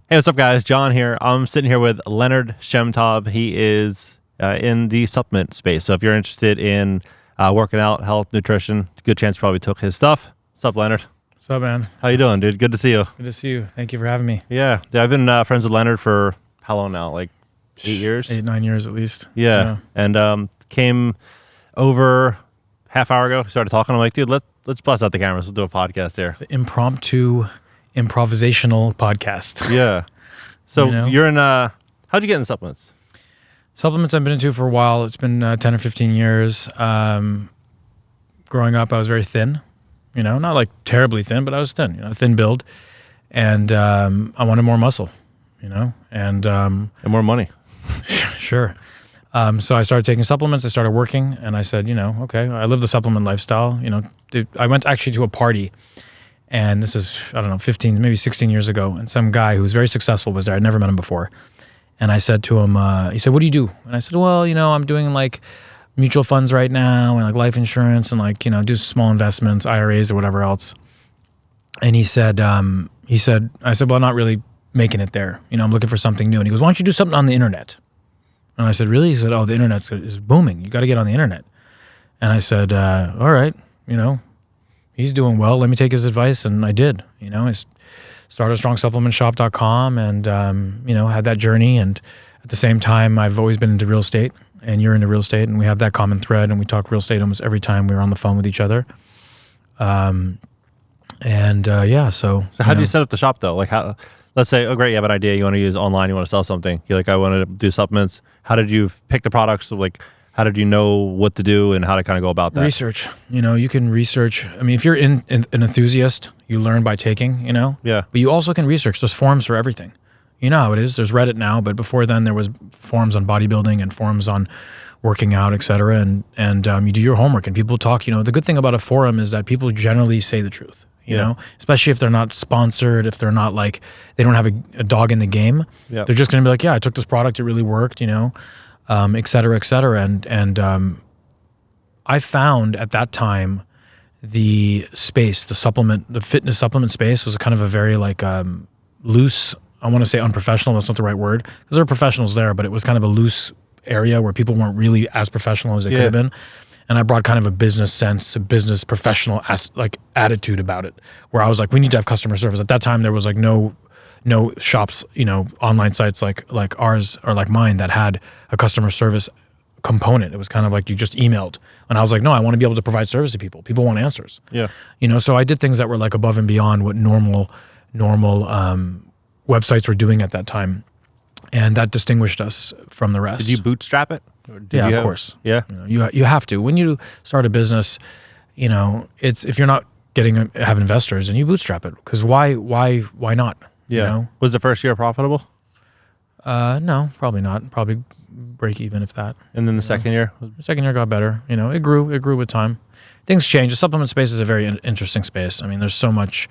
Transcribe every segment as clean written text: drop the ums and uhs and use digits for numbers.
Hey, what's up, guys? John here. I'm sitting here with Leonard Shemtob. He is in the supplement space. So if you're interested in working out, health, nutrition, good chance you probably took his stuff. What's up, Leonard? What's up, man? How you doing, dude? Good to see you. Good to see you. Thank you for having me. Yeah. I've been friends with Leonard for how long now? Like 8 years? 8-9 years at least. Yeah. And came over half hour ago, started talking. I'm like, dude, let's bust out the cameras. Let's do a podcast here. It's an improvisational podcast. Yeah. So you're in, how'd you get in supplements? Supplements I've been into for a while. It's been 10 or 15 years. Growing up, I was very thin, not like terribly thin, but I was thin, thin build. And I wanted more muscle, and more money. Sure. So I started taking supplements. I started working, and I said, okay, I live the supplement lifestyle. I went actually to a party, and this is, 15, maybe 16 years ago, and some guy who was very successful was there. I'd never met him before. And I said to him, he said, what do you do? And I said, well, I'm doing like mutual funds right now and like life insurance and like, do small investments, IRAs or whatever else. And I said, well, I'm not really making it there. I'm looking for something new. And he goes, why don't you do something on the internet? And I said, really? He said, oh, the internet is booming. You got to get on the internet. And I said, all right, he's doing well. Let me take his advice. And I did, I started StrongSupplementShop.com and, had that journey. And at the same time, I've always been into real estate, and you're into real estate, and we have that common thread, and we talk real estate almost every time we're on the phone with each other. So how do you set up the shop though? Like how, let's say, oh great, you have an idea, you want to use online, you want to sell something. You're like, I want to do supplements. How did you pick the products? Like, how did you know what to do and how to kind of go about that? Research. You can research. I mean, if you're an enthusiast, you learn by taking, Yeah. But you also can research. There's forums for everything. You know how it is. There's Reddit now, but before then there was forums on bodybuilding and forums on working out, et cetera. And you do your homework and people talk. The good thing about a forum is that people generally say the truth. Especially if they're not sponsored, if they're not like, they don't have a dog in the game. Yep. They're just going to be like, yeah, I took this product, it really worked, et cetera, et cetera. And I found at that time the space, the fitness supplement space was kind of a very like loose, I want to say unprofessional, that's not the right word, because there are professionals there, but it was kind of a loose area where people weren't really as professional as they could have been. And I brought kind of a business sense, a business professional attitude about it, where I was like, we need to have customer service. At that time, there was like no shops, online sites like ours or like mine that had a customer service component. It was kind of like you just emailed. And I was like, no, I want to be able to provide service to people. People want answers. Yeah. So I did things that were like above and beyond what normal websites were doing at that time. And that distinguished us from the rest. Did you bootstrap it? Yeah, of course. Yeah. You have to. When you start a business, it's, if you're not have investors, and you bootstrap it, because why not? Yeah. Was the first year profitable? No, probably not. Probably break even, if that. And then the second year? The second year got better. It grew with time. Things change. The supplement space is a very interesting space. I mean, there's so much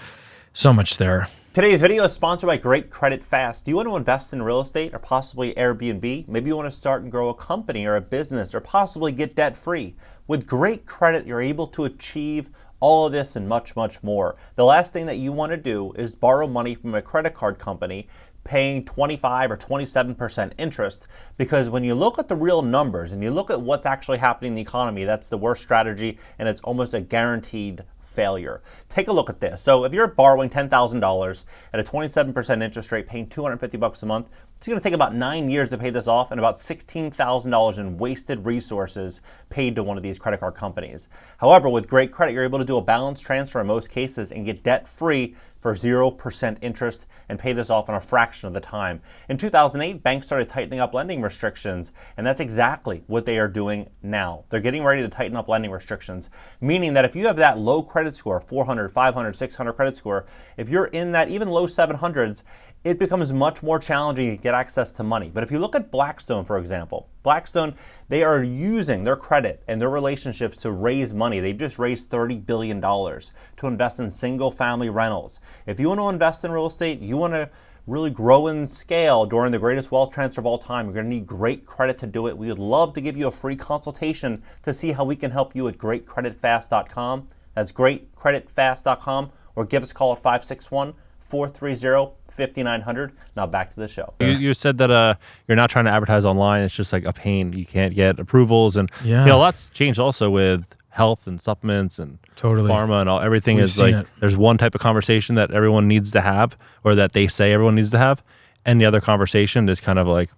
there. Today's video is sponsored by GreatCreditFast. Do you want to invest in real estate or possibly Airbnb? Maybe you want to start and grow a company or a business or possibly get debt free. With great credit, you're able to achieve all of this and much, much more. The last thing that you want to do is borrow money from a credit card company paying 25 or 27% interest, because when you look at the real numbers and you look at what's actually happening in the economy, that's the worst strategy, and it's almost a guaranteed failure. Take a look at this. So if you're borrowing $10,000 at a 27% interest rate, paying $250 a month, it's going to take about 9 years to pay this off and about $16,000 in wasted resources paid to one of these credit card companies. However, with great credit, you're able to do a balance transfer in most cases and get debt free for 0% interest and pay this off in a fraction of the time. In 2008, banks started tightening up lending restrictions, and that's exactly what they are doing now. They're getting ready to tighten up lending restrictions, meaning that if you have that low credit score, 400, 500, 600 credit score, if you're in that even low 700s, it becomes much more challenging to get access to money. But if you look at Blackstone, for example, Blackstone, they are using their credit and their relationships to raise money. They've just raised $30 billion to invest in single family rentals. If you want to invest in real estate, you want to really grow and scale during the greatest wealth transfer of all time, you're going to need great credit to do it. We would love to give you a free consultation to see how we can help you at GreatCreditFast.com. That's GreatCreditFast.com, or give us a call at 561 888-430-5900. Now back to the show. You said that you're not trying to advertise online. It's just like a pain. You can't get approvals, and Yeah. a lot's changed also with health and supplements and Totally. pharma and all. Everything We've is seen like it. there's one type of conversation that everyone needs to have, or that they say everyone needs to have, and the other conversation is kind of like,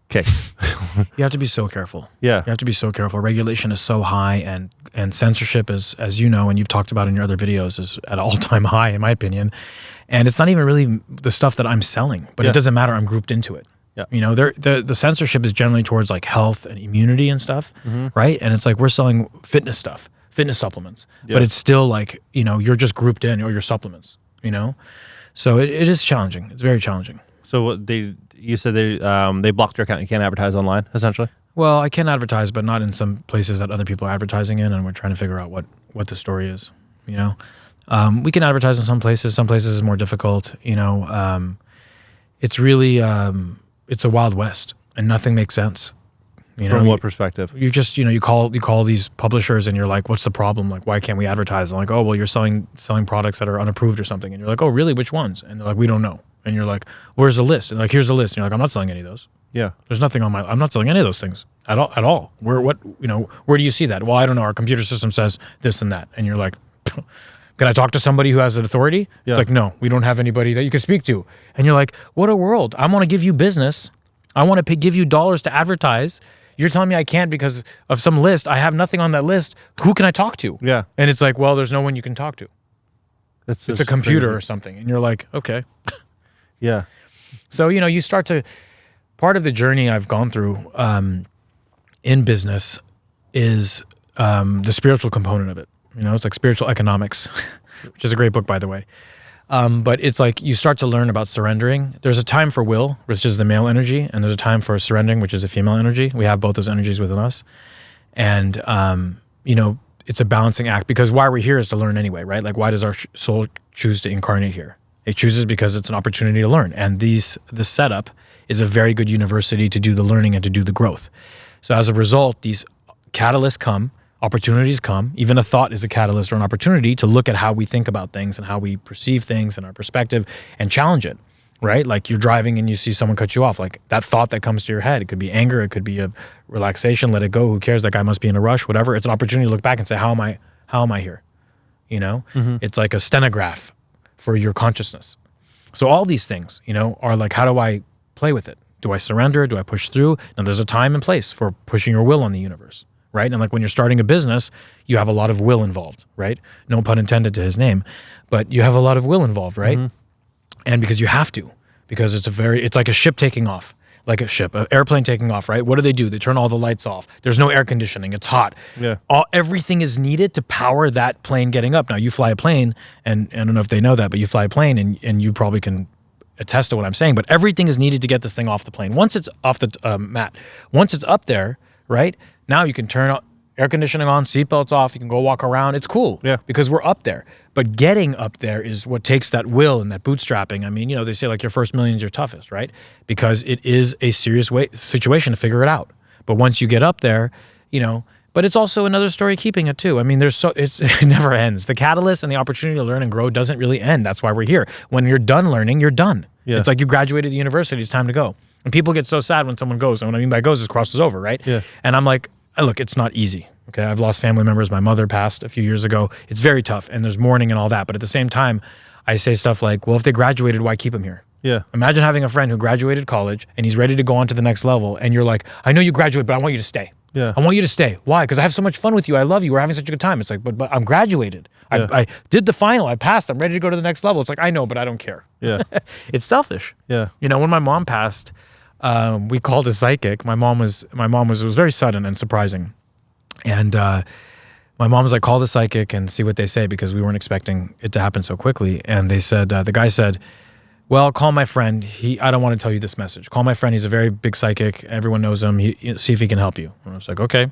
okay, You have to be so careful. yeah, You have to be so careful. Regulation is so high, and censorship is, as you know, and you've talked about in your other videos, is at an all-time high, in my opinion. And it's not even really the stuff that I'm selling, but Yeah. it doesn't matter. I'm grouped into it. Yeah. You know, the censorship is generally towards like health and immunity and stuff, Mm-hmm. right? And it's like we're selling fitness stuff, fitness supplements, Yeah. but it's still like, you know, you're just grouped in, or your supplements, you know? So it is challenging. It's very challenging. So you said they blocked your account. You can't advertise online, essentially. Well, I can advertise, but not in some places that other people are advertising in, and we're trying to figure out what the story is, you know? We can advertise in some places is more difficult, you know? It's really, it's a Wild West, and nothing makes sense. You know, From what perspective? you just, you know, you call these publishers and you're like, what's the problem? Like, why can't we advertise? I'm like, oh, well, you're selling products that are unapproved or something. And you're like, oh, really? Which ones? And they're like, we don't know. And you're like, where's the list? And like, here's the list. And you're like, I'm not selling any of those. Yeah. There's nothing on I'm not selling any of those things at all. Where do you see that? Well, I don't know. Our computer system says this and that. And you're like, can I talk to somebody who has an authority? Yeah. It's like, no, we don't have anybody that you can speak to. And you're like, what a world. I want to give you business. I want to give you dollars to advertise. You're telling me I can't because of some list. I have nothing on that list. Who can I talk to? Yeah. And it's like, well, there's no one you can talk to. It's It's a computer or something. And you're like, okay. Yeah. So, you know, you start to, part of the journey I've gone through in business is the spiritual component of it. You know, it's like spiritual economics, which is a great book, by the way. But it's like you start to learn about surrendering. There's a time for will, which is the male energy, and there's a time for surrendering, which is a female energy. We have both those energies within us. And, you know, it's a balancing act, because why we're here is to learn anyway, right? Like, why does our soul choose to incarnate here? It chooses because it's an opportunity to learn. And the setup is a very good university to do the learning and to do the growth. So as a result, these catalysts come, opportunities come. Even a thought is a catalyst or an opportunity to look at how we think about things and how we perceive things and our perspective and challenge it, right? Like you're driving and you see someone cut you off. Like that thought that comes to your head, it could be anger, it could be a relaxation, let it go, who cares, that guy must be in a rush, whatever. It's an opportunity to look back and say, how am I here? You know, It's like a stenograph for your consciousness. So all these things, you know, are like, how do I play with it? Do I surrender? Do I push through? Now there's a time and place for pushing your will on the universe, right? And like when you're starting a business, you have a lot of will involved, right? No pun intended to his name, but you have a lot of will involved, right? And because you have to, because it's like a ship taking off, like an airplane taking off, right? What do? They turn all the lights off. There's no air conditioning. It's hot. Yeah. Everything is needed to power that plane getting up. Now you fly a plane, and I don't know if they know that, but you fly a plane and you probably can attest to what I'm saying, but everything is needed to get this thing off the plane. Once it's off the mat, once it's up there, right? Now you can turn air conditioning on, seatbelts off, you can go walk around. It's cool, Yeah. because we're up there. But getting up there is what takes that will and that bootstrapping. I mean, you know, they say like your first million's your toughest, right? Because it is a serious situation to figure it out. But once you get up there, you know, but it's also another story keeping it too. I mean, it never ends. The catalyst and the opportunity to learn and grow doesn't really end. That's why we're here. When you're done learning, you're done. Yeah. It's like you graduated the university, it's time to go. And people get so sad when someone goes. And what I mean by goes is crosses over, right? Yeah. And I'm like, look, it's not easy. Okay, I've lost family members. My mother passed a few years ago. It's very tough, and there's mourning and all that. But at the same time, I say stuff like, well, if they graduated, why keep them here? Yeah. Imagine having a friend who graduated college and he's ready to go on to the next level, and you're like, I know you graduated, but I want you to stay. Yeah. I want you to stay. Why? Because I have so much fun with you. I love you. We're having such a good time. It's like, but I'm graduated. Yeah. I did the final. I passed. I'm ready to go to the next level. It's like, I know, but I don't care. Yeah. It's selfish. Yeah. You know, when my mom passed, we called a psychic. It was very sudden and surprising. And my mom was like, call the psychic and see what they say, because we weren't expecting it to happen so quickly. And they said, the guy said, well, call my friend. I don't want to tell you this message. Call my friend. He's a very big psychic. Everyone knows him. See if he can help you. And I was like, okay.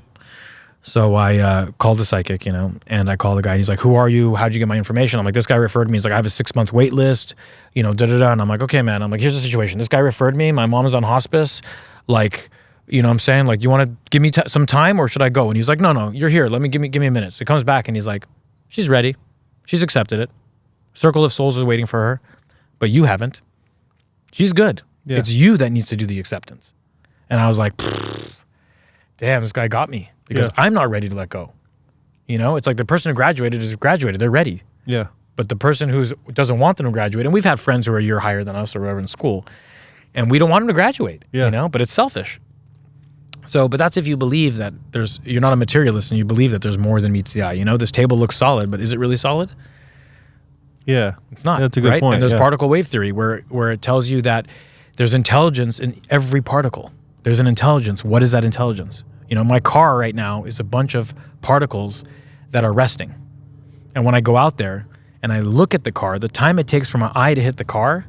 So I called the psychic, you know, and I called the guy. And he's like, who are you? How'd you get my information? I'm like, this guy referred me. He's like, I have a 6-month wait list, you know, da-da-da. And I'm like, okay, man. I'm like, here's the situation. This guy referred me. My mom is on hospice. Like, you know what I'm saying? Like, you want to give me some time, or should I go? And he's like, no, you're here. Give me a minute. So he comes back and he's like, she's ready. She's accepted it. Circle of Souls is waiting for her. but you haven't. She's good. Yeah. It's you that needs to do the acceptance. And I was like, damn, this guy got me because I'm not ready to let go. You know, it's like the person who graduated is graduated. They're ready. Yeah. But the person who doesn't want them to graduate, and we've had friends who are a year higher than us or whatever in school, and we don't want them to graduate, you know, but it's selfish. So, but that's if you believe that you're not a materialist and you believe that there's more than meets the eye. You know, this table looks solid, but is it really solid? Yeah. It's not. That's a good right? point. And there's particle wave theory where it tells you that there's intelligence in every particle. There's an intelligence. What is that intelligence? You know, my car right now is a bunch of particles that are resting. And when I go out there and I look at the car, the time it takes for my eye to hit the car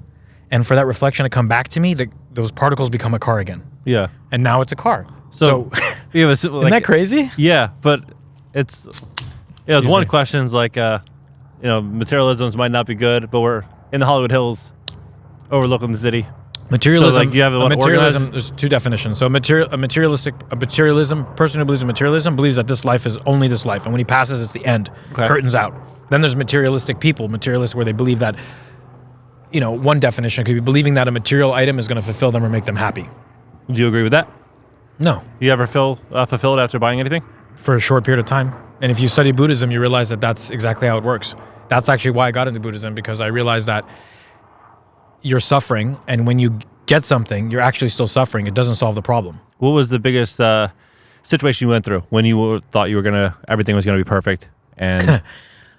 and for that reflection to come back to me, those particles become a car again. Yeah. And now it's a car. So yeah, like, isn't that crazy? Yeah, but it's one question's like materialisms might not be good, but we're in the Hollywood Hills overlooking the city. Materialism. So, like, you have materialism. There's two definitions. So a materialism person who believes in materialism believes that this life is only this life, and when he passes, it's the end. Okay. Curtains out. Then there's materialistic people, materialists where they believe that, you know, one definition could be believing that a material item is going to fulfill them or make them happy. Do you agree with that? No. You ever feel fulfilled after buying anything? For a short period of time. And if you study Buddhism, you realize that that's exactly how it works. That's actually why I got into Buddhism, because I realized that you're suffering, and when you get something, you're actually still suffering. It doesn't solve the problem. What was the biggest situation you went through when you thought everything was gonna be perfect, and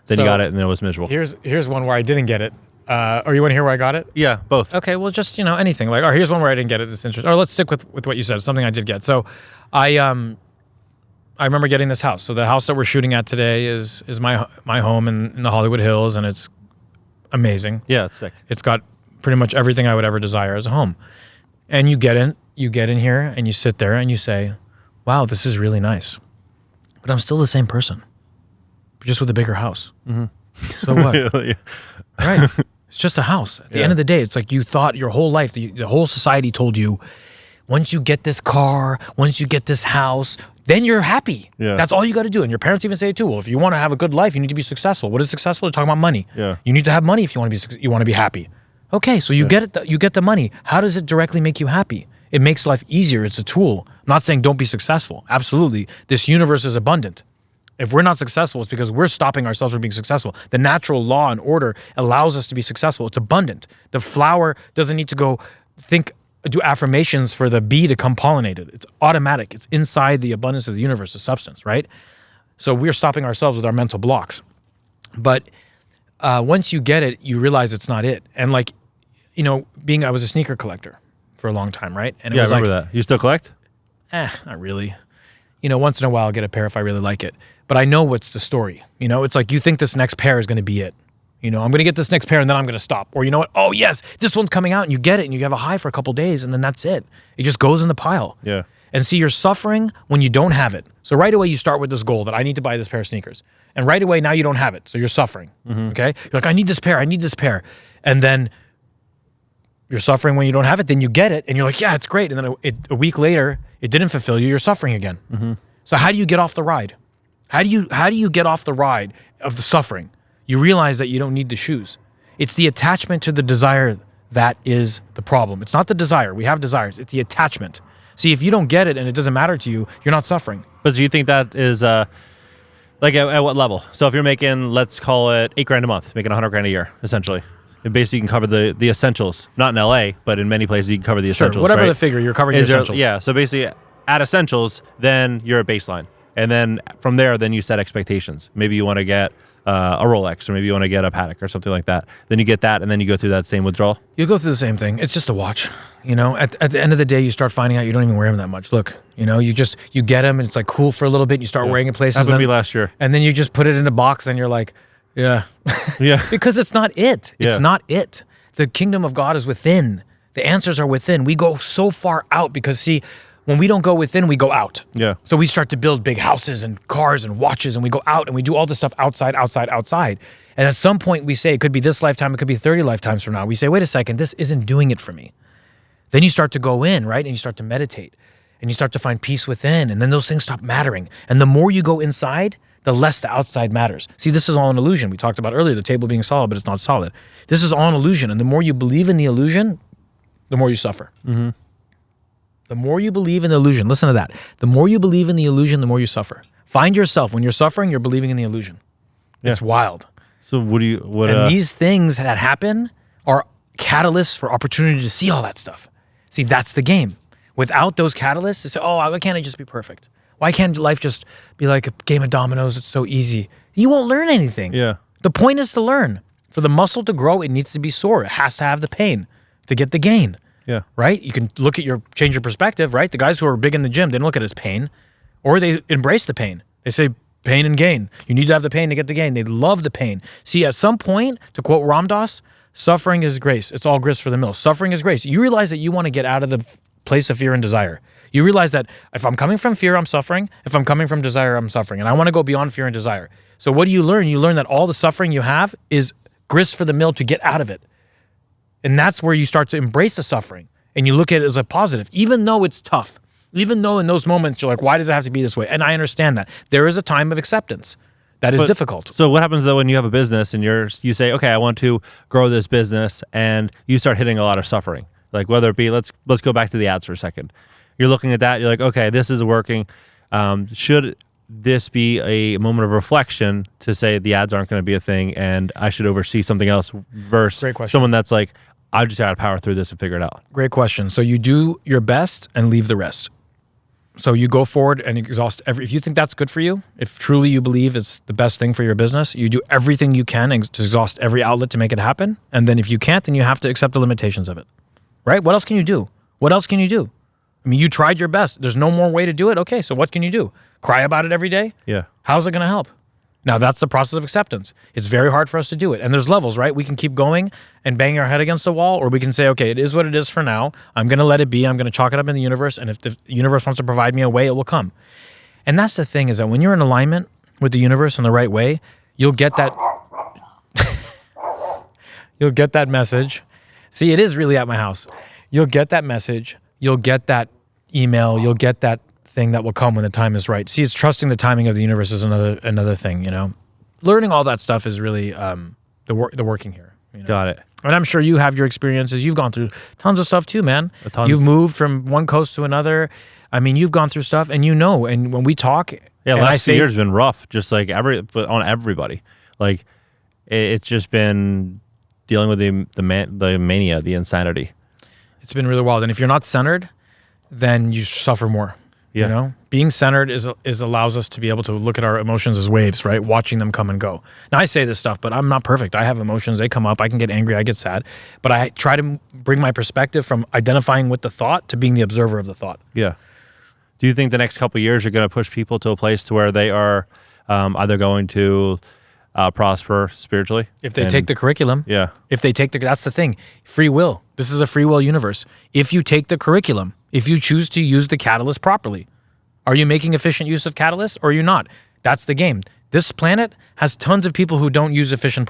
then you got it and it was miserable? Here's one where I didn't get it. Or you want to hear where I got it? Yeah, both. Okay, well, just, anything. Like, here's one where I didn't get it. It's interesting. Or let's stick with what you said. Something I did get. So, I remember getting this house. So the house that we're shooting at today is my home in the Hollywood Hills, and it's amazing. Yeah, it's sick. It's got pretty much everything I would ever desire as a home. And you get in here and you sit there and you say, wow, this is really nice. But I'm still the same person, just with a bigger house. Mm-hmm. So what? Yeah. Right. It's just a house. At the end of the day, it's like you thought your whole life, the whole society told you, once you get this car, once you get this house, then you're happy. Yeah. That's all you got to do. And your parents even say it too. Well, if you want to have a good life, you need to be successful. What is successful? They're talking about money. Yeah. You need to have money if you want to be happy. Okay, so you get it. You get the money. How does it directly make you happy? It makes life easier. It's a tool. I'm not saying don't be successful. Absolutely. This universe is abundant. If we're not successful, it's because we're stopping ourselves from being successful. The natural law and order allows us to be successful. It's abundant. The flower doesn't need to go do affirmations for the bee to come pollinate it. It's automatic. It's inside the abundance of the universe, the substance, right? So we're stopping ourselves with our mental blocks. But once you get it, you realize it's not it. And I was a sneaker collector for a long time, right? And I remember that. You still collect? Not really. Once in a while I'll get a pair if I really like it. But I know what's the story. It's like you think this next pair is going to be it. I'm going to get this next pair and then I'm going to stop. Or you know what? Oh, yes, this one's coming out, and you get it and you have a high for a couple days and then that's it. It just goes in the pile. Yeah. And see, you're suffering when you don't have it. So right away you start with this goal that I need to buy this pair of sneakers. And right away now you don't have it. So you're suffering. Mm-hmm. Okay? You're like, I need this pair. And then you're suffering when you don't have it. Then you get it and you're like, yeah, it's great. And then a week later, it didn't fulfill you. You're suffering again. Mm-hmm. So how do you get off the ride? How do you get off the ride of the suffering? You realize that you don't need the shoes. It's the attachment to the desire that is the problem. It's not the desire. We have desires. It's the attachment. See, if you don't get it and it doesn't matter to you, you're not suffering. But do you think that is at what level? So if you're making, let's call it $8,000 a month, making $100,000 a year, essentially. And basically, you can cover the essentials. Not in LA, but in many places you can cover the essentials. Whatever right? the figure, you're covering the essentials. Yeah. So basically, at essentials, then you're at baseline. And then from there, then you set expectations. Maybe you want to get a Rolex, or maybe you want to get a Patek or something like that. Then you get that, and then you go through that same withdrawal. You go through the same thing. It's just a watch. At the end of the day, you start finding out you don't even wear them that much. Look, you get them, and it's like cool for a little bit. You start wearing it places. Happened to me last year. And then you just put it in a box, and you're like, yeah. Yeah. Because it's not it. Yeah. It's not it. The kingdom of God is within. The answers are within. We go so far out because, see, when we don't go within, we go out. Yeah. So we start to build big houses and cars and watches, and we go out and we do all this stuff outside. And at some point we say, it could be this lifetime, it could be 30 lifetimes from now. We say, wait a second, this isn't doing it for me. Then you start to go in, right? And you start to meditate and you start to find peace within, and then those things stop mattering. And the more you go inside, the less the outside matters. See, this is all an illusion. We talked about earlier, the table being solid, but it's not solid. This is all an illusion. And the more you believe in the illusion, the more you suffer. Mm-hmm. The more you believe in the illusion, listen to that. The more you believe in the illusion, the more you suffer. Find yourself, when you're suffering, you're believing in the illusion. Yeah. It's wild. So and these things that happen are catalysts for opportunity to see all that stuff. See, that's the game. Without those catalysts, it's, why can't I just be perfect? Why can't life just be like a game of dominoes? It's so easy. You won't learn anything. Yeah. The point is to learn. For the muscle to grow, it needs to be sore. It has to have the pain to get the gain. Yeah. Right? You can change your perspective, right? The guys who are big in the gym, they don't look at it as pain, or they embrace the pain. They say pain and gain. You need to have the pain to get the gain. They love the pain. See, at some point, to quote Ram Dass, suffering is grace. It's all grist for the mill. Suffering is grace. You realize that you want to get out of the place of fear and desire. You realize that if I'm coming from fear, I'm suffering. If I'm coming from desire, I'm suffering. And I want to go beyond fear and desire. So what do you learn? You learn that all the suffering you have is grist for the mill to get out of it. And that's where you start to embrace the suffering. And you look at it as a positive, even though it's tough. Even though in those moments you're like, why does it have to be this way? And I understand that. There is a time of acceptance. That is difficult. So what happens though when you have a business and you say, okay, I want to grow this business, and you start hitting a lot of suffering? Like whether it be, let's go back to the ads for a second. You're looking at that, you're like, okay, this is working. Should this be a moment of reflection to say the ads aren't going to be a thing and I should oversee something else versus someone that's like, I just got to power through this and figure it out? Great question. So you do your best and leave the rest. So you go forward and exhaust if you think that's good for you, if truly you believe it's the best thing for your business, you do everything you can to exhaust every outlet to make it happen. And then if you can't, then you have to accept the limitations of it, right? What else can you do? What else can you do? I mean, you tried your best. There's no more way to do it. Okay, so what can you do? Cry about it every day? Yeah. How's it going to help? Now, that's the process of acceptance. It's very hard for us to do it. And there's levels, right? We can keep going and bang our head against the wall, or we can say, okay, it is what it is for now. I'm going to let it be. I'm going to chalk it up in the universe. And if the universe wants to provide me a way, it will come. And that's the thing, is that when you're in alignment with the universe in the right way, you'll get that you'll get that message. See, it is really at my house. You'll get that message. You'll get that email. You'll get that thing that will come when the time is right. See, it's trusting the timing of the universe is another thing, you know. Learning all that stuff is really the working here. You know? Got it. And I'm sure you have your experiences. You've gone through tons of stuff too, man. You've moved from one coast to another. I mean, you've gone through stuff, and you know. And when we talk, last 2 years has been rough, just like on everybody. Like it's just been dealing with the mania, the insanity. It's been really wild. And if you're not centered, then you suffer more. Yeah. You know, being centered is allows us to be able to look at our emotions as waves, right? Watching them come and go. Now, I say this stuff, but I'm not perfect. I have emotions. They come up. I can get angry. I get sad. But I try to bring my perspective from identifying with the thought to being the observer of the thought. Yeah. Do you think the next couple of years are going to push people to a place to where they are either going to prosper spiritually? If they take the curriculum. Yeah. If they take that's the thing. Free will. This is a free will universe. If you take the curriculum, if you choose to use the catalyst properly, are you making efficient use of catalyst or are you not? That's the game. This planet has tons of people who don't use efficient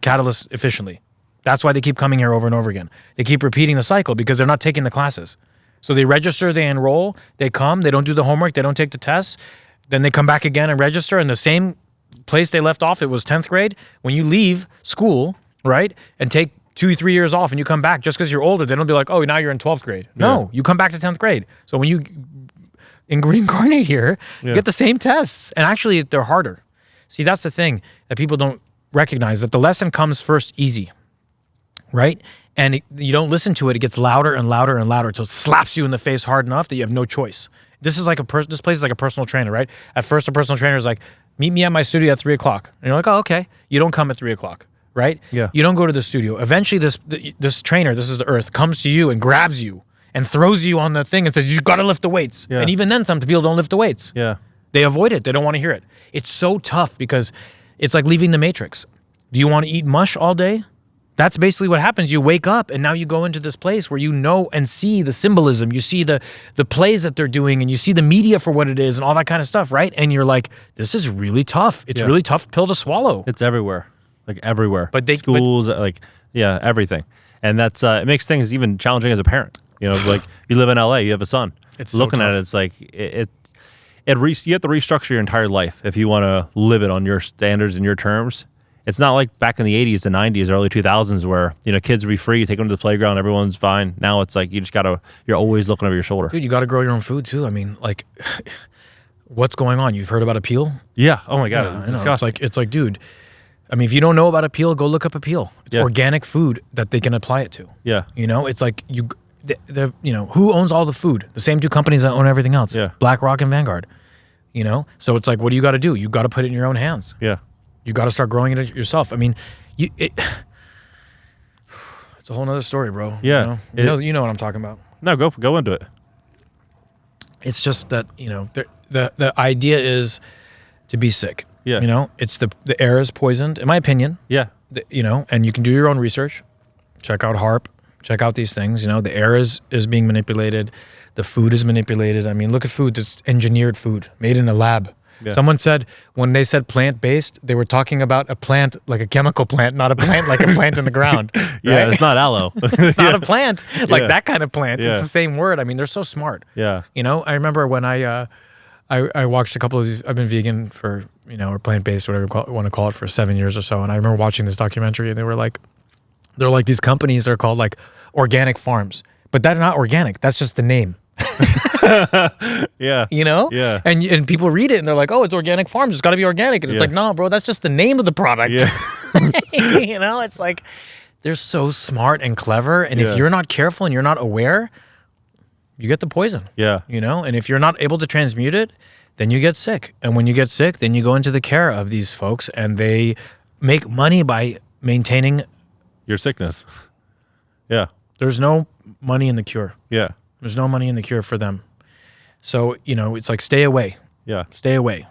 catalyst efficiently. That's why they keep coming here over and over again. They keep repeating the cycle because they're not taking the classes. So they register, they enroll, they come, they don't do the homework, they don't take the tests, then they come back again and register in the same place they left off. It was 10th grade. When you leave school, right, and take 2-3 years off and you come back, just because you're older, they don't be like, oh, now you're in 12th grade. No, you come back to 10th grade. So when you reincarnate here, you get the same tests. And actually, they're harder. See, that's the thing that people don't recognize, that the lesson comes first easy, right? And you don't listen to it. It gets louder and louder and louder until it slaps you in the face hard enough that you have no choice. This is like this place is like a personal trainer, right? At first, a personal trainer is like, meet me at my studio at 3 o'clock. And you're like, oh, okay. You don't come at 3 o'clock. Right? Yeah. You don't go to the studio. Eventually, this trainer, this is the earth, comes to you and grabs you and throws you on the thing and says, you got to lift the weights. Yeah. And even then, some people don't lift the weights. Yeah. They avoid it. They don't want to hear it. It's so tough because it's like leaving the matrix. Do you want to eat mush all day? That's basically what happens. You wake up and now you go into this place where you know and see the symbolism. You see the plays that they're doing and you see the media for what it is and all that kind of stuff, right? And you're like, this is really tough. It's really tough pill to swallow. It's everywhere. Like everywhere. Schools, everything. And that's it makes things even challenging as a parent. You know, like you live in LA, you have a son. It's looking so at tough. it, it's like you have to restructure your entire life if you want to live it on your standards and your terms. It's not like back in the 80s, the 90s, early 2000s where, kids would be free, you take them to the playground, everyone's fine. Now it's like you're always looking over your shoulder. Dude, you got to grow your own food too. I mean, like, what's going on? You've heard about Appeal? Yeah. Oh my God. Yeah, It's disgusting. It's like, dude, I mean, if you don't know about Appeal, go look up Appeal. It's organic food that they can apply it to. Yeah. It's like who owns all the food? The same two companies that own everything else. Yeah. BlackRock and Vanguard. So it's like, what do you got to do? You got to put it in your own hands. Yeah. You got to start growing it yourself. I mean, it's a whole nother story, bro. Yeah. You know what I'm talking about. No, go into it. It's just that, the idea is to be sick. Yeah. It's the air is poisoned, in my opinion. Yeah. And you can do your own research. Check out HARP. Check out these things. The air is being manipulated. The food is manipulated. I mean, look at food. That's engineered food made in a lab. Yeah. Someone said when they said plant-based, they were talking about a plant like a chemical plant, not a plant like a plant in the ground. Right? Yeah, it's not aloe. It's not a plant like that kind of plant. Yeah. It's the same word. I mean, they're so smart. Yeah. I remember when I watched a couple of these. I've been vegan for or plant-based, whatever you want to call it, for 7 years or so. And I remember watching this documentary, and they're like these companies. They're called like organic farms, but they're not organic. That's just the name. Yeah. Yeah. And people read it and they're like, oh, it's organic farms. It's got to be organic. And it's like, no, bro, that's just the name of the product. Yeah. It's like they're so smart and clever. And if you're not careful and you're not aware, you get the poison. Yeah. And if you're not able to transmute it, then you get sick. And when you get sick, then you go into the care of these folks and they make money by maintaining your sickness. Yeah. There's no money in the cure. Yeah. There's no money in the cure for them. So, it's like stay away. Yeah. Stay away.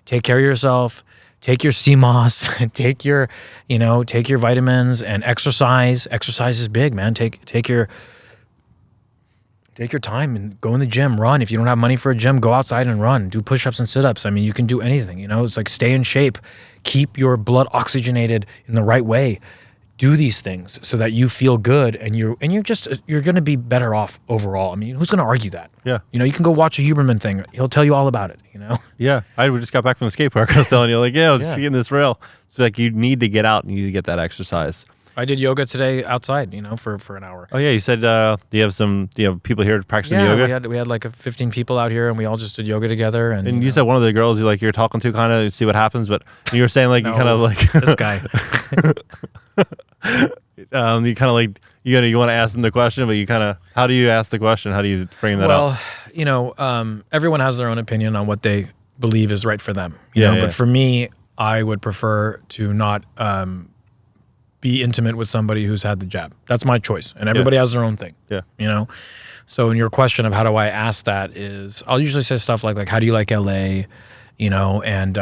Take care of yourself. Take your CMOS. take your vitamins and exercise. Exercise is big, man. Take your time and go in the gym, run. If you don't have money for a gym, go outside and run. Do push-ups and sit-ups. I mean, you can do anything, It's like stay in shape. Keep your blood oxygenated in the right way. Do these things so that you feel good and you're going to be better off overall. I mean, who's going to argue that? Yeah. You can go watch a Huberman thing. He'll tell you all about it, Yeah. I just got back from the skate park. I was telling you, I was just getting this rail. It's like you need to get out and you need to get that exercise. I did yoga today outside, for an hour. Oh yeah, you said do you have people here practicing yoga? we had like 15 people out here and we all just did yoga together. And you said one of the girls you're talking to kind of see what happens, but you were saying no, you kind of this guy. you kind of you want to ask them the question, but how do you ask the question? How do you frame that up? Well, everyone has their own opinion on what they believe is right for them. But for me, I would prefer to not be intimate with somebody who's had the jab. That's my choice, and everybody has their own thing. Yeah. So in your question of how do I ask that is, I'll usually say stuff like how do you like LA? And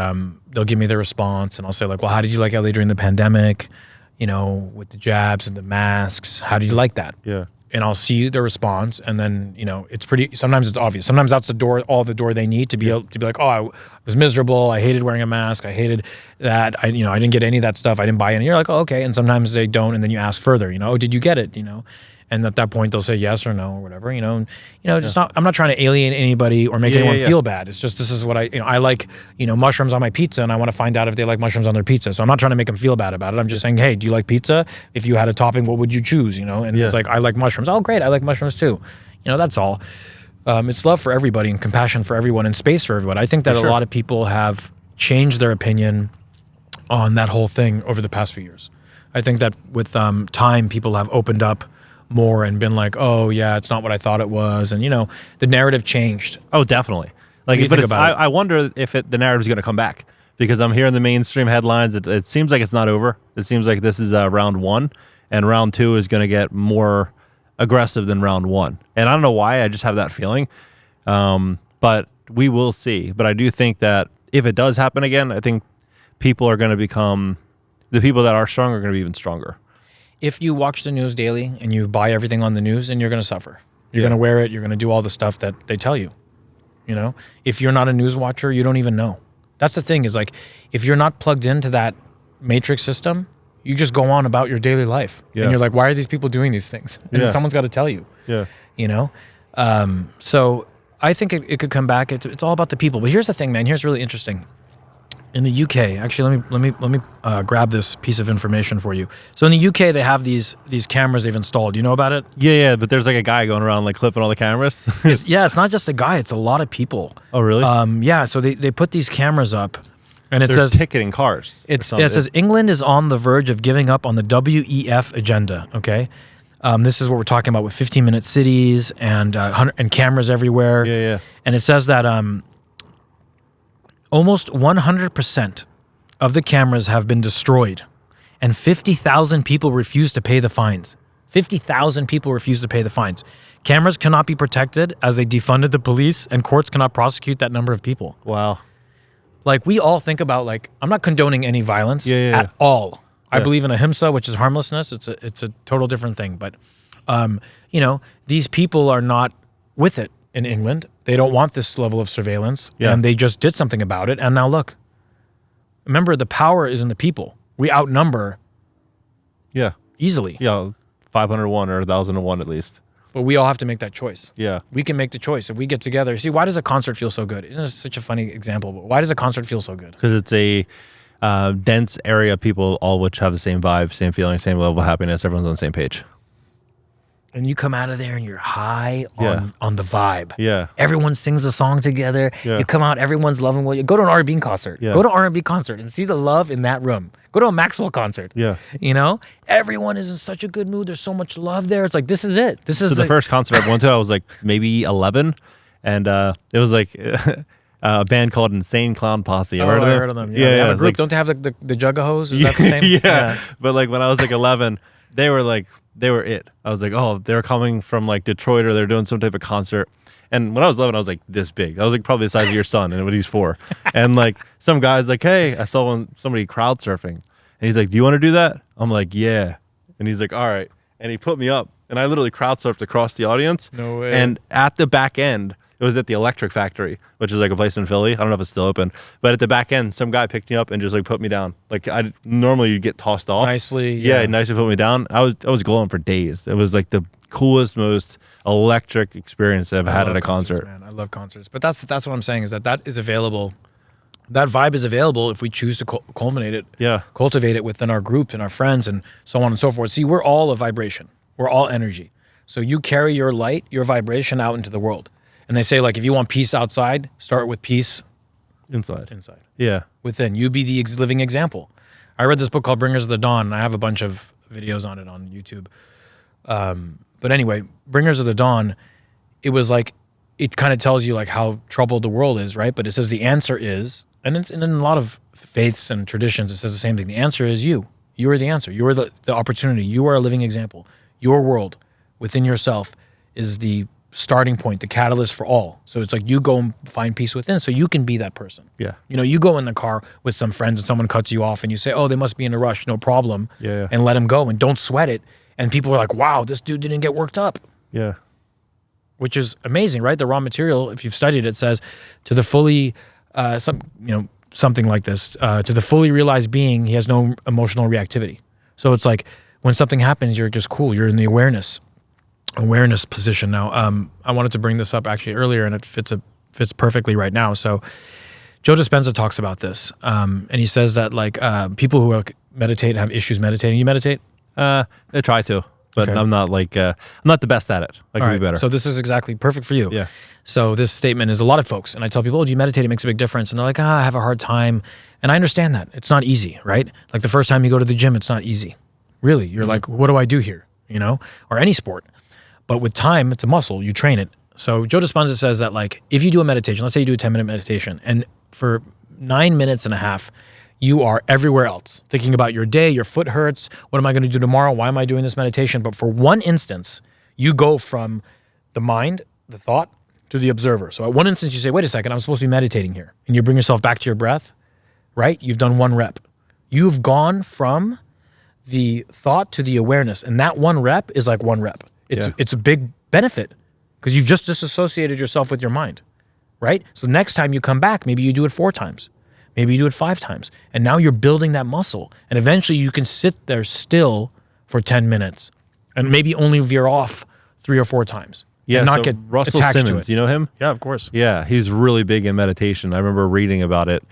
they'll give me the response, and I'll say well, how did you like LA during the pandemic? With the jabs and the masks, how do you like that? Yeah. And I'll see the response, and then sometimes it's obvious. Sometimes that's all the door they need to be able to be like, oh, I was miserable. I hated wearing a mask. I hated that. I didn't get any of that stuff. I didn't buy any. You're like, oh, okay. And sometimes they don't, and then you ask further. Oh, did you get it? And at that point they'll say yes or no or whatever. Just not. I'm not trying to alienate anybody or make anyone feel bad. It's just this is what I like. Mushrooms on my pizza, and I want to find out if they like mushrooms on their pizza. So I'm not trying to make them feel bad about it. I'm just saying, hey, do you like pizza? If you had a topping, what would you choose? And it's like, I like mushrooms. Oh, great, I like mushrooms too. That's all. It's love for everybody and compassion for everyone and space for everyone. I think that a lot of people have changed their opinion on that whole thing over the past few years. I think that with time, people have opened up more and been like, oh yeah, it's not what I thought it was, and the narrative changed. Oh, definitely. I wonder if the narrative is going to come back, because I'm hearing the mainstream headlines. It seems like it's not over. It seems like this is round one, and round two is going to get more aggressive than round one. And I don't know why. I just have that feeling. But we will see. But I do think that if it does happen again, I think people are going to become the people that are strong are going to be even stronger. If you watch the news daily and you buy everything on the news, then you're going to suffer. You're going to wear it. You're going to do all the stuff that they tell you. If you're not a news watcher, you don't even know. That's the thing is if you're not plugged into that matrix system, you just go on about your daily life. And you're like, why are these people doing these things? And someone's got to tell you. Yeah. So I think it could come back. It's all about the people. But here's the thing, man. Here's really interesting. In the UK, actually, let me grab this piece of information for you. So in the UK, they have these cameras they've installed. You know about it? Yeah, but there's like a guy going around like clipping all the cameras. It's not just a guy; it's a lot of people. Oh, really? Yeah. So they put these cameras up, and it They're says ticketing cars. it says England is on the verge of giving up on the WEF agenda. Okay, this is what we're talking about with 15-minute cities and cameras everywhere. Yeah. And it says that almost 100% of the cameras have been destroyed, and 50,000 people refuse to pay the fines. 50,000 people refuse to pay the fines. Cameras cannot be protected as they defunded the police, and courts cannot prosecute that number of people. Wow. Like, we all think about, like, I'm not condoning any violence at all. I believe in ahimsa, which is harmlessness. It's a total different thing. But, these people are not with it in England. They don't want this level of surveillance, and they just did something about it. And now look, remember, the power is in the people. We outnumber easily. Yeah, 501 or 1,001 at least. But we all have to make that choice. Yeah. We can make the choice. If we get together, see, why does a concert feel so good? It's such a funny example, but why does a concert feel so good? Because it's a dense area of people, all which have the same vibe, same feeling, same level of happiness. Everyone's on the same page. And you come out of there and you're high on the vibe. Yeah. Everyone sings a song together. Yeah. You come out, everyone's loving what you go to an R&B concert. Yeah. Go to an R&B concert and see the love in that room. Go to a Maxwell concert. Yeah. Everyone is in such a good mood. There's so much love there. It's like, this is it. This is the first concert I went to, I was like maybe 11, and it was like a band called Insane Clown Posse. I heard of them. Yeah, they have a group. Like, don't they have the Jugga-Hos? Is that the same? Yeah. But like when I was like 11, they were it. I was like, oh, they're coming from like Detroit, or they're doing some type of concert. And when I was 11, I was like this big. I was like probably the size of your son, and when he's 4. And like some guy's like, hey, I saw somebody crowd surfing, and he's like, do you want to do that? I'm like, yeah. And he's like, all right. And he put me up, and I literally crowd surfed across the audience. No way. And at the back end, it was at the Electric Factory, which is like a place in Philly. I don't know if it's still open, but at the back end, some guy picked me up and just like put me down. Like I normally you'd get tossed off. Nicely. Yeah, nicely put me down. I was glowing for days. It was like the coolest, most electric experience I've had at a concert. Man, I love concerts. But that's what I'm saying, is that is available. That vibe is available if we choose to cultivate it within our group and our friends and so on and so forth. See, we're all a vibration. We're all energy. So you carry your light, your vibration out into the world. And they say, like, if you want peace outside, start with peace inside. Yeah. Within. You be the living example. I read this book called Bringers of the Dawn, and I have a bunch of videos on it on YouTube. But anyway, Bringers of the Dawn, it was like, it kind of tells you like how troubled the world is, right? But it says the answer is, and in a lot of faiths and traditions, it says the same thing. The answer is you. You are the answer. You are the opportunity. You are a living example. Your world within yourself is the starting point, the catalyst for all. So it's like you go and find peace within so you can be that person. Yeah. You go in the car with some friends and someone cuts you off and you say, oh, they must be in a rush, no problem. Yeah. And let them go and don't sweat it. And people are like, wow, this dude didn't get worked up. Yeah. Which is amazing, right? The raw material, if you've studied it, says to the fully, something like this, to the fully realized being, he has no emotional reactivity. So it's like when something happens, you're just cool. You're in the awareness position now. I wanted to bring this up actually earlier, and it fits perfectly right now. So Joe Dispenza talks about this, and he says that like people who meditate have issues meditating. You meditate? I try to, but okay. I'm not I'm not the best at it. I can be better. So this is exactly perfect for you. Yeah. So this statement is a lot of folks, and I tell people, oh, do you meditate? It makes a big difference. And they're like, I have a hard time. And I understand that. It's not easy, right? Like the first time you go to the gym, it's not easy. Really. You're like, what do I do here? Or any sport. But with time, it's a muscle. You train it. So Joe Dispenza says that like if you do a meditation, let's say you do a 10-minute meditation, and for 9 minutes and a half, you are everywhere else, thinking about your day, your foot hurts, what am I going to do tomorrow? Why am I doing this meditation? But for one instance, you go from the mind, the thought, to the observer. So at one instance, you say, wait a second, I'm supposed to be meditating here. And you bring yourself back to your breath, right? You've done one rep. You've gone from the thought to the awareness. And that one rep is like one rep. It's a big benefit because you've just disassociated yourself with your mind, right? So next time you come back, maybe you do it 4 times. Maybe you do it 5 times. And now you're building that muscle. And eventually you can sit there still for 10 minutes and maybe only veer off 3 or 4 times. Yeah, and not so get Russell attached Simmons, to it. you know him? Yeah, of course. Yeah, he's really big in meditation. I remember reading about it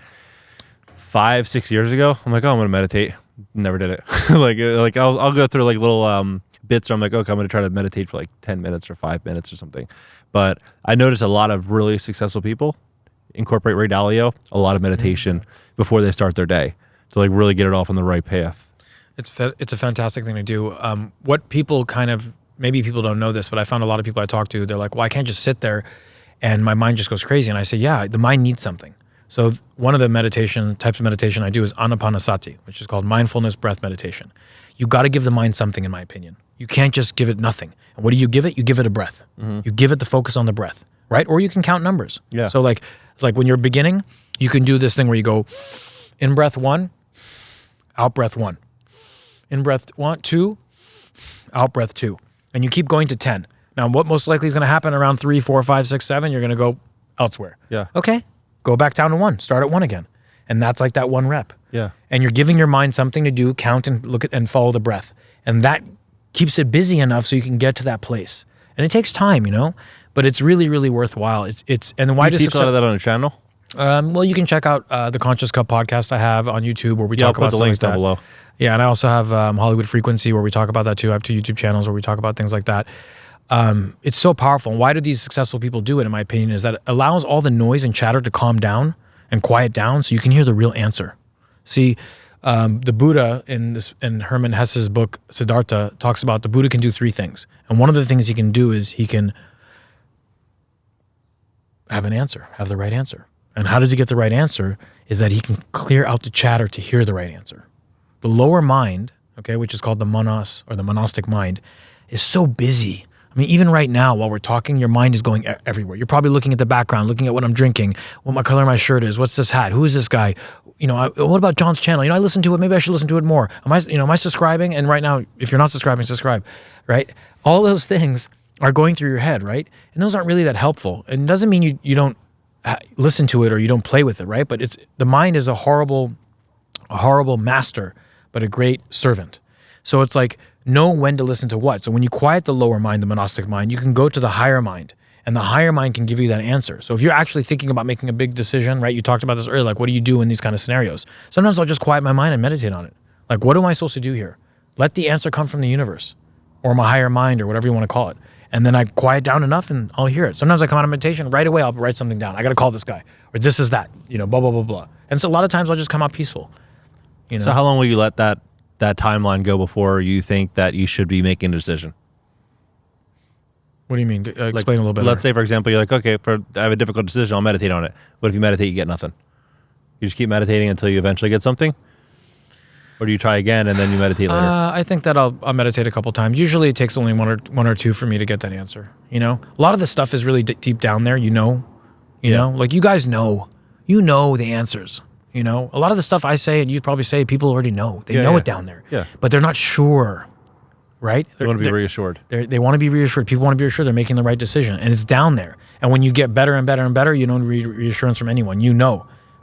5-6 years ago. I'm like, oh, I'm gonna meditate. Never did it. like I'll go through like little bits where I'm like, okay, I'm gonna try to meditate for like 10 minutes or 5 minutes or something. But I noticed a lot of really successful people incorporate Ray Dalio, a lot of meditation before they start their day to like really get it off on the right path. It's a fantastic thing to do. What people maybe people don't know this, but I found a lot of people I talk to, they're like, well, I can't just sit there and my mind just goes crazy. And I say, yeah, the mind needs something. So one of the types of meditation I do is anapanasati, which is called mindfulness breath meditation. You got to give the mind something, in my opinion. You can't just give it nothing. And what do you give it? You give it a breath. You give it the focus on the breath, right? Or you can count numbers. Yeah. So like when you're beginning, you can do this thing where you go in breath 1, out breath 1. In breath 1, 2, out breath 2. And you keep going to 10. Now, what most likely is going to happen around 3, 4, 5, 6, 7, you're going to go elsewhere. Yeah. Okay. Go back down to 1. Start at 1 again. And that's like that 1 rep. Yeah. And you're giving your mind something to do, count and look at and follow the breath. And that keeps it busy enough so you can get to that place. And it takes time, but it's really, really worthwhile. And why You teach a lot of that on a channel? Well, you can check out the Conscious Cup podcast I have on YouTube where we talk about I'll put the links down below. Yeah, and I also have Hollywood Frequency where we talk about that too. I have 2 YouTube channels where we talk about things like that. It's so powerful. And why do these successful people do it, in my opinion, is that it allows all the noise and chatter to calm down and quiet down so you can hear the real answer. See, the Buddha in Hermann Hesse's book, Siddhartha, talks about the Buddha can do 3 things. And one of the things he can do is he can have an answer, have the right answer. And how does he get the right answer? Is that he can clear out the chatter to hear the right answer. The lower mind, okay, which is called the manas or the monastic mind, is so busy. I mean, even right now while we're talking, your mind is going everywhere. You're probably looking at the background, looking at what I'm drinking, what my color of my shirt is, what's this hat, who is this guy? What about John's channel? I listen to it. Maybe I should listen to it more. Am I subscribing? And right now, if you're not subscribing, subscribe, right? All those things are going through your head, right? And those aren't really that helpful. And it doesn't mean you don't listen to it or you don't play with it, right? But the mind is a horrible master, but a great servant. So it's like, know when to listen to what. So when you quiet the lower mind, the monastic mind, you can go to the higher mind, and the higher mind can give you that answer. So if you're actually thinking about making a big decision, right? You talked about this earlier, like what do you do in these kind of scenarios? Sometimes I'll just quiet my mind and meditate on it. Like, what am I supposed to do here? Let the answer come from the universe or my higher mind or whatever you want to call it. And then I quiet down enough and I'll hear it. Sometimes I come out of meditation, right away I'll write something down. I got to call this guy, or this is that, blah, blah, blah, blah. And so a lot of times I'll just come out peaceful. So how long will you let that timeline go before you think that you should be making a decision? What do you mean? Explain a little bit. Let's say, for example, you're like, okay, I have a difficult decision, I'll meditate on it. What if you meditate, you get nothing? You just keep meditating until you eventually get something? Or do you try again and then you meditate later? I think that I'll meditate a couple times. Usually it takes only one or two for me to get that answer. A lot of the stuff is really deep down there, you know, like you guys know, the answers. A lot of the stuff I say and you probably say people already know. They know it down there. Yeah. But they're not sure, right? They want to be reassured. They want to be reassured. People want to be reassured they're making the right decision. And it's down there. And when you get better and better and better, you don't need reassurance from anyone.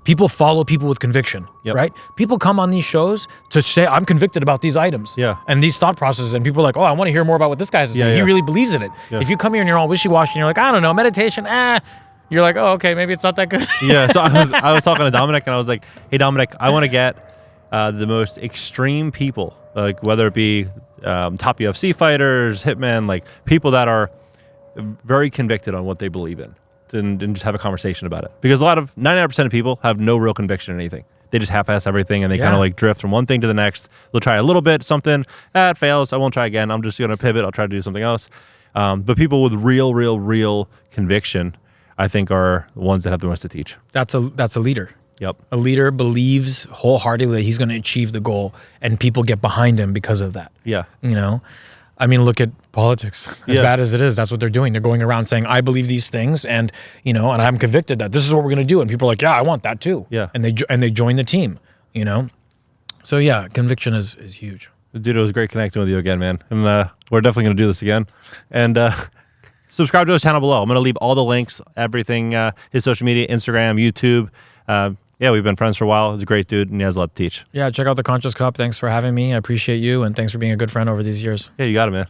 People follow people with conviction, right? People come on these shows to say, I'm convicted about these items and these thought processes. And people are like, oh, I want to hear more about what this guy has to say. He really believes in it. Yeah. If you come here and you're all wishy-washy and you're like, I don't know, meditation, you're like, oh, okay, maybe it's not that good. Yeah, so I was talking to Dominic and I was like, hey, Dominic, I want to get the most extreme people, like whether it be top UFC fighters, hitmen, like people that are very convicted on what they believe in. And just have a conversation about it, because 99% of people have no real conviction in anything. They just half-ass everything and they kind of like drift from one thing to the next. They'll try a little bit, something, it fails, I won't try again, I'm just going to pivot, I'll try to do something else. But people with real conviction, I think, are the ones that have the most to teach. That's a leader. Yep. A leader believes wholeheartedly that he's going to achieve the goal, and people get behind him because of that. Yeah. I mean, look at politics. As bad as it is, that's what they're doing. They're going around saying, I believe these things, and and I'm convicted that this is what we're going to do. And people are like, yeah, I want that too. Yeah. And they join the team, So yeah, conviction is huge. Dude, it was great connecting with you again, man. And we're definitely going to do this again. And subscribe to his channel below. I'm going to leave all the links, everything, his social media, Instagram, YouTube. We've been friends for a while. He's a great dude, and he has a lot to teach. Yeah, check out the Conscious Cup. Thanks for having me. I appreciate you, and thanks for being a good friend over these years. Yeah, you got it, man.